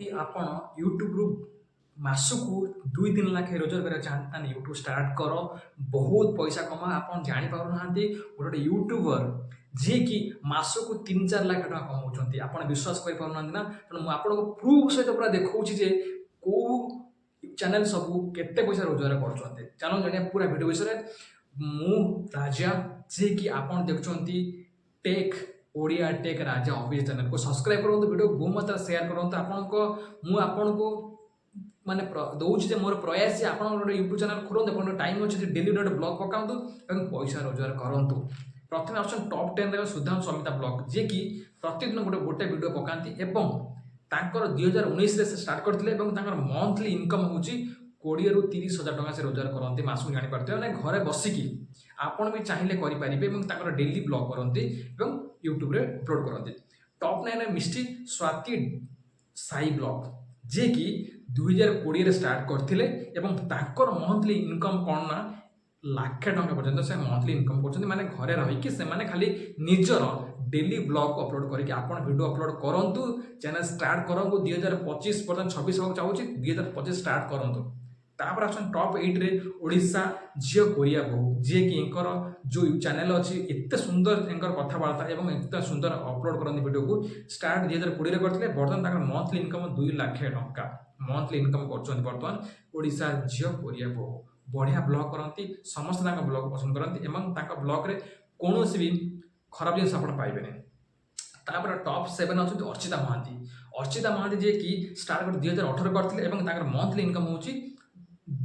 कि आपण यूट्यूब रु मासकू 2-3 लाख रोजगार करा चाहता ना यूट्यूब स्टार्ट कर बहुत पैसा कमा आप जानी पार ना गोटे यूट्यूबर जी कि मासकू 3-4 लाख टका कमाउछंती आपण विश्वास कर पार ना तेणु आपको प्रूफ सहित पूरा देखा जे को चैनल सब केते पैसा रोजगार कर चलो जानिया पूरा वीडियो विषय मु राजा जी कि आपण देखुछंती टेक ओडिया टेक राजा ऑफिस चैनल को सब्सक्राइब करूँ वीडियो बहुत मात्रा शेयर करूँ आपन को माने दौर जे मोर प्रयास जे आप यूट्यूब चैनल खोलते आप टाइम अच्छे डेली गोटे ब्लॉग पकातु और पैसा रोजगार करूँ प्रथम ऑप्शन टॉप 10 रे सुधांशु समिता ब्लॉग जे कि प्रतिदिन गोटे गोटे वीडियो पकाती एवं तांकर 2019 रे से स्टार्ट करथिले एवं तांकर मंथली इनकम होची 20 ରୁ 30 हजार टका से रोजगार करते मासू जानी पारते मैंने घरे बसिकी आपण भी चाहिए करेंगे डेली ब्लॉग करते यूट्यूब रे अपलोड करते टॉप 9 रे मिस्टी स्वाति साई ब्लॉग जे कि 2020 रे स्टार्ट करथिले एवं तांकर मंथली इनकम कौन ना लाखे टंका पर्यंत से मंथली इनकम करछन्ती माने घरे रही से माने खाली निजर डेली ब्लॉग अपलोड करके आपण वीडियो अपलोड करंतु चैनल स्टार्ट करंतु 2025 पर्यंत 26 होक चाहूची 2025 स्टार्ट करंतु तापर आछन टॉप 8 रे ओडिशा झियो कोरिया बहु जे कि एंकर जो चैनल अछि एते सुंदर एंकर कथावार्ता एवं एते सुंदर अपलोड करंती वीडियो को स्टार्ट 2020 रे करथिले बर्तन ताकर मंथली इनकम 2 लाख टंका मंथली इनकम करछन्ती बर्तन ओडिशा झियो कोरिया बहु बढ़िया ब्लॉग करती समस्त ब्लॉग पसंद करती एवं ब्लॉग रे कौन भी खराब जिन आप पाइबे तापर टॉप 7 अच्छे अर्चिता महांती जे कि स्टार्ट कर 2018 करते मंथली इनकम हूँ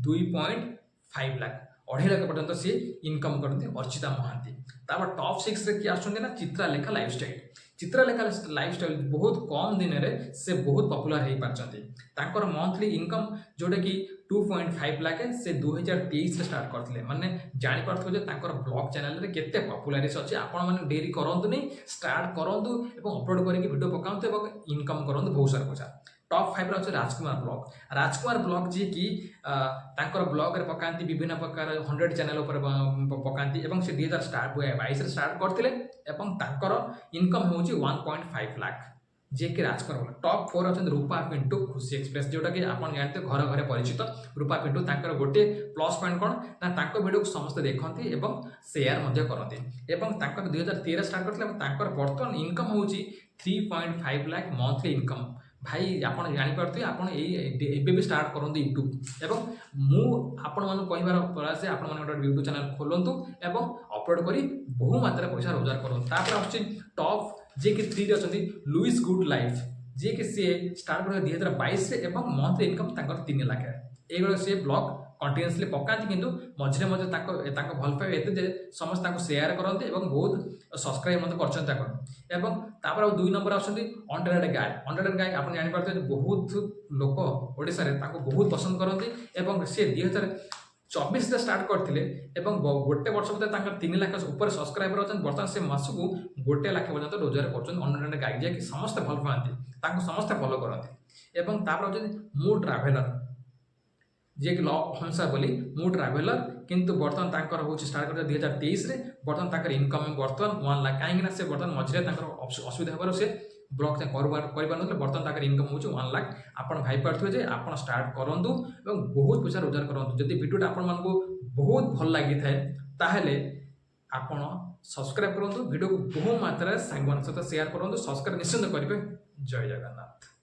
2.5 लाख 2.5 लाख पर्यंत सी इनकम करते अर्चिता महांती तापर टॉप 6 रे किए आछन्ते चित्रालेखा लाइफस्टाइल बहुत कम दिन में से बहुत पॉपुलर हो पार्टी मंथली इनकम जोटा कि 2.5 लाख से 2023 स्टार्ट करते माने जानी पार्थ्यो ब्लॉग चैनल रे केते पॉपुलैरिटी अच्छी आपण मैंने डेरी करंतु नहीं स्टार्ट करंतु एवं अपलोड करके वीडियो पकाउंतु एवं इनकम करंतु बहुत सारा पैसा टॉप 5 रे राजकुमार ब्लॉग जी कि ब्लॉग रे पकांती विभिन्न प्रकार 100 चैनल ऊपर पकांती एवं से 2022 रे स्टार्ट करथिले एवं तांकर इनकम होची 1.5 लाख जे कि राजकुमार टॉप 4 अच्छे रूपा पिंटू खुशी एक्सप्रेस जोटा कि आप जानते घर घर परिचित रूपा पिंटू तांकर गोटे प्लस पॉइंट कौन ना तांको वीडियो को समस्त देखती एवं शेयर करती एवं तांकर 2013 स्टार्ट करते बर्तमान इनकम होची 3.5 लाख मंथली इनकम भाई आप जानीपारे आप भी स्टार्ट करूँ यूट्यूब एवं मु आपण मान कहबार प्रयास आपण मान यूट्यूब चैनल खोलतु एवं अपलोड कर बहु मात्रा पैसा रोजगार करूँ टॉप जे कि 3 अच्छी लुइस गुड लाइफ जे कि सी स्टार्ट कर 2022 एवं मंथली इनकम 3 लाख ये सी ब्लॉग कंटिन्यूअसली पकाती किंतु मझे मझे भल पाए एत समस्त शेयर करते बहुत सब्सक्राइब कर 2 नंबर आछंती अंडररेटेड गाय आप जानीपारे बहुत लोक ओडिशा रे बहुत पसंद करते सी 2024 रे स्टार्ट करथिले एवं गोटे वर्ष भर 3 लाख ऊपर सब्सक्राइबर अच्छा बर्तमान से मासकू 1 लाख पर्यंत रोजगार कर गाई जे कि समस्त भल पाती समस्त फॉलो करते एवं मु ट्राभेलर जे कि हंसा बोली मु ट्राभेलर किंतु बर्तमान तांकर हो स्टार्ट कर 2023 रे बर्तमान इनकम बर्तमान 1 लाख कहीं से बर्तमान मझे असुविधा होबार से ब्लॉग बर्तमान इनकम हो 1 लाख आप भाई पार्थे आप स्टार्ट करूँ और बहुत पैसा रोजगार करूँ जब वीडियोटा आपण मानक बहुत भल लगी थाए आप सब्सक्राइब करूँ वीडियो को बहु मात्रा सांग सहित शेयर करूँ सब्सक्राइब निश्चिंत करेंगे जय जगन्नाथ।